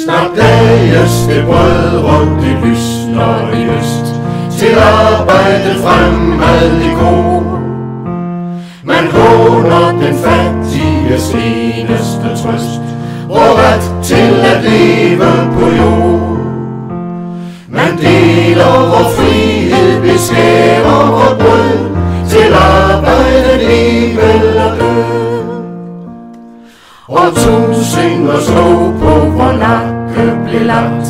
Snart lages det brød rundt, det lysner i øst, til arbejdet fremad i går. Man håner den fattiges eneste trøst, vor ret til at leve på jord. Man deler vor frihed, beskærer vort brød, til arbejde, liv eller død. Og tusinder slå på vor nakke blev lagt,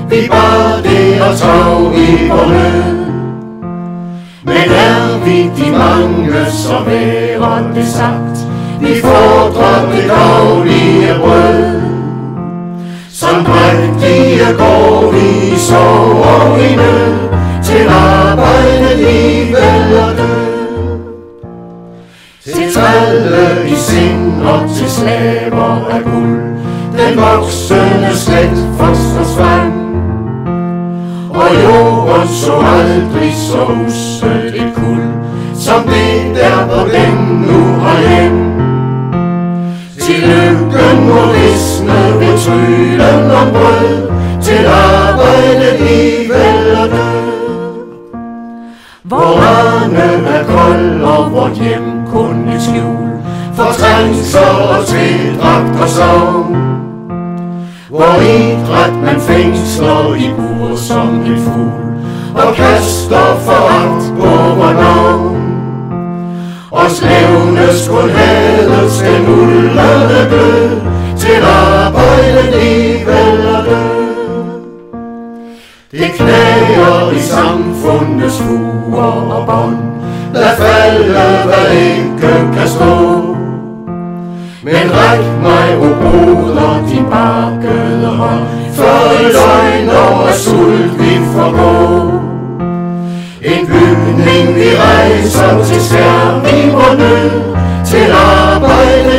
vi bar det og tag i vor nød. Men er vi de mange, så værer det sagt, vi fordrer det daglige brød. Som drægtige går vi i sorg og i nød, til arbejde, liv eller død. Til trælle i sind og til slaver af guld, den voksende slægt fosters frem. Og jorden så aldrig så usselt et kuld, som det der på den nu har hjem. Til lykken må visne ved tryllen om brød, til arbejde, liv eller død. Vor rane er kold og vort hjem kun et skjul, for trængsler og tildragt og savn. Hvor idræt man fængsler i bur som en fugl, og kaster foragt på vor navn. Os levnes kun hades den uldne glød, til arbejde, liv eller død. Det knager i samfundets fuger og bånd, lad falde hvad ikke kan stå. Men ræk mig, o broder, din bakkede hånd, for i løgn og sult vi forgå. En bygning vi rejser til skærm i vor nød, til arbejde,